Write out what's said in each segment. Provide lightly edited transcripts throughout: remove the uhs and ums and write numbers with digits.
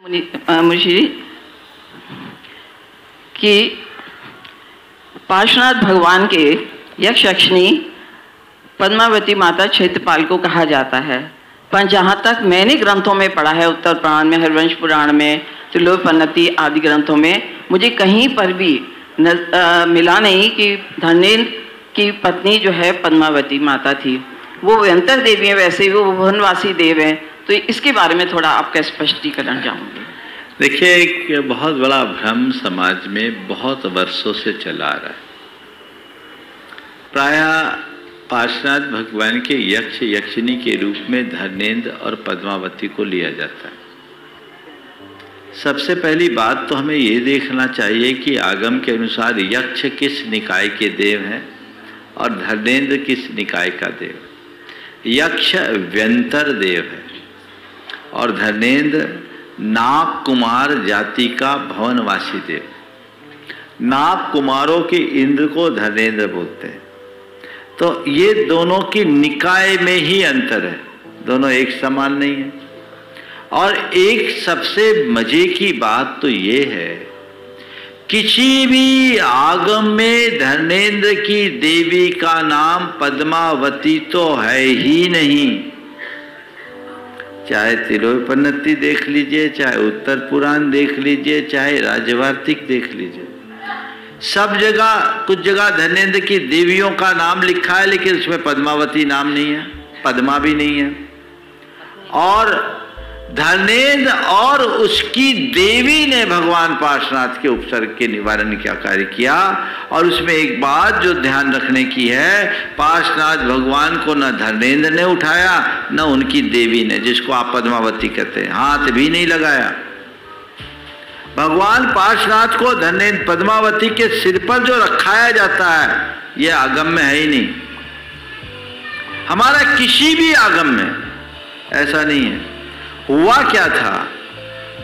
मुझे कि पार्श्वनाथ भगवान के यक्ष यक्षिणी पद्मावती माता क्षेत्रपाल को कहा जाता है, पर जहाँ तक मैंने ग्रंथों में पढ़ा है, उत्तर पुराण में, हरिवंश पुराण में, त्रिलोकपन्नति आदि ग्रंथों में, मुझे कहीं पर भी मिला नहीं कि धनेन्द्र की पत्नी जो है पद्मावती माता थी। वो व्यंतर देवी हैं, वैसे वो भुवनवासी देव हैं। तो इसके बारे में थोड़ा आपका स्पष्टीकरण चाहूँगी। देखिए, एक बहुत बड़ा भ्रम समाज में बहुत वर्षों से चला आ रहा है। प्रायः पार्श्वनाथ भगवान के यक्ष यक्षिणी के रूप में धनेन्द्र और पद्मावती को लिया जाता है। सबसे पहली बात तो हमें ये देखना चाहिए कि आगम के अनुसार यक्ष किस निकाय के देव हैं और धनेन्द्र किस निकाय का देव। यक्ष व्यंतर देव है और धनेन्द्र नाग कुमार जाति का भवनवासी देव। नाग कुमारों के इंद्र को धनेन्द्र बोलते हैं। तो ये दोनों की निकाय में ही अंतर है, दोनों एक समान नहीं है। और एक सबसे मजे की बात तो ये है, किसी भी आगम में धनेन्द्र की देवी का नाम पद्मावती तो है ही नहीं। चाहे त्रिलोकपन्नति देख लीजिए, चाहे उत्तर पुराण देख लीजिए, चाहे राजवार्तिक देख लीजिए, सब जगह कुछ जगह धनेन्द्र की देवियों का नाम लिखा है, लेकिन उसमें पद्मावती नाम नहीं है, पद्मा भी नहीं है। और धनेन्द्र और उसकी देवी ने भगवान पार्श्वनाथ के उपसर्ग के निवारण का कार्य किया। और उसमें एक बात जो ध्यान रखने की है, पार्श्वनाथ भगवान को न धनेन्द्र ने उठाया न उनकी देवी ने, जिसको आप पद्मावती कहते हैं, हाथ भी नहीं लगाया। भगवान पार्श्वनाथ को धनेन्द्र पद्मावती के सिर पर जो रखाया जाता है, यह आगम में है ही नहीं। हमारा किसी भी आगम में ऐसा नहीं है। हुआ क्या था,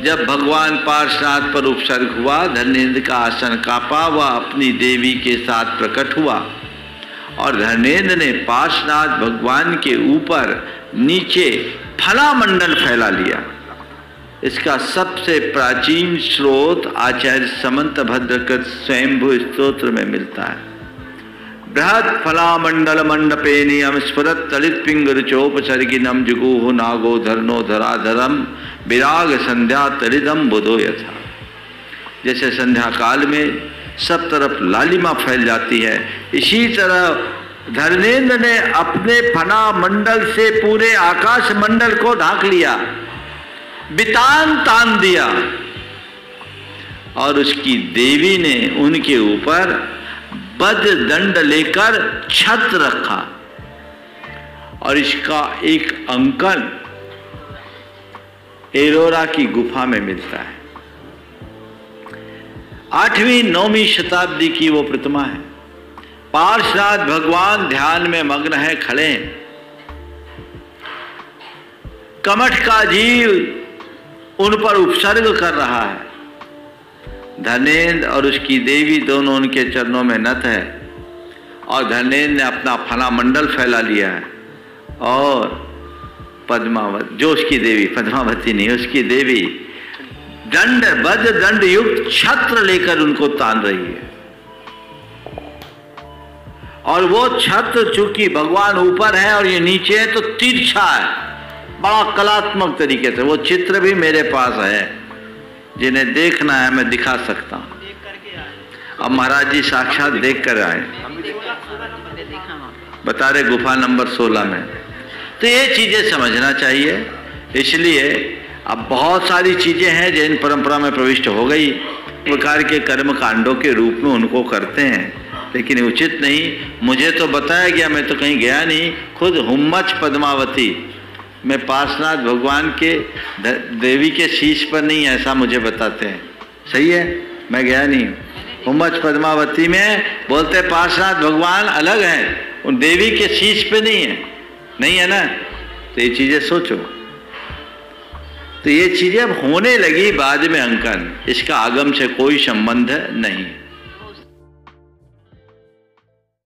जब भगवान पार्श्वनाथ पर उपसर्ग हुआ, धनेन्द्र का आसन कांपा, वह अपनी देवी के साथ प्रकट हुआ और धनेन्द्र ने पार्श्वनाथ भगवान के ऊपर नीचे फलामंडल फैला लिया। इसका सबसे प्राचीन स्रोत आचार्य समंत भद्रकृत स्वयंभू स्तोत्र में मिलता है। बृहद फलामंडल मंडपे नियम स्फुरत तलित पिंगर चोपसर्गिनम जुगुह नागो धरनो धराधरम विराग संध्या तलिदम बुधो यथा। जैसे संध्या काल में सब तरफ लालिमा फैल जाती है, इसी तरह धनेन्द्र ने अपने फना मंडल से पूरे आकाश मंडल को ढांक लिया, बितान तान दिया। और उसकी देवी ने उनके ऊपर वज्र दंड लेकर छत्र रखा। और इसका एक अंकन एलोरा की गुफा में मिलता है। 8वीं-9वीं शताब्दी की वो प्रतिमा है। पार्श्वनाथ भगवान ध्यान में मग्न है, खड़े हैं। कमठ का जीव उन पर उपसर्ग कर रहा है। धनेन्द्र और उसकी देवी दोनों उनके चरणों में नत है और धनेन्द्र ने अपना फना मंडल फैला लिया है और पद्मावती, जो उसकी देवी, पद्मावती नहीं, उसकी देवी दंड वज्र दंड युक्त छत्र लेकर उनको तान रही है। और वो छत्र चूंकि भगवान ऊपर है और ये नीचे है तो तिरछा है, बड़ा कलात्मक तरीके से। वो चित्र भी मेरे पास है, जिन्हें देखना है मैं दिखा सकता हूँ। अब महाराज जी साक्षात देख कर आए, बता रहे गुफा नंबर 16 में। तो ये चीजें समझना चाहिए। इसलिए अब बहुत सारी चीजें हैं जिन परंपरा में प्रविष्ट हो गई, प्रकार के कर्म कांडों के रूप में उनको करते हैं, लेकिन उचित नहीं। मुझे तो बताया गया, मैं तो कहीं गया नहीं। खुद हुम्मच पद्मावती में पार्श्वनाथ भगवान के देवी के शीश पर नहीं, ऐसा मुझे बताते हैं। सही है, मैं गया नहीं। हुम्मच पद्मावती में बोलते पार्श्वनाथ भगवान अलग हैं, उन देवी के शीश पे नहीं है ना। तो ये चीजें सोचो। तो ये चीजें अब होने लगी बाद में अंकन, इसका आगम से कोई संबंध नहीं।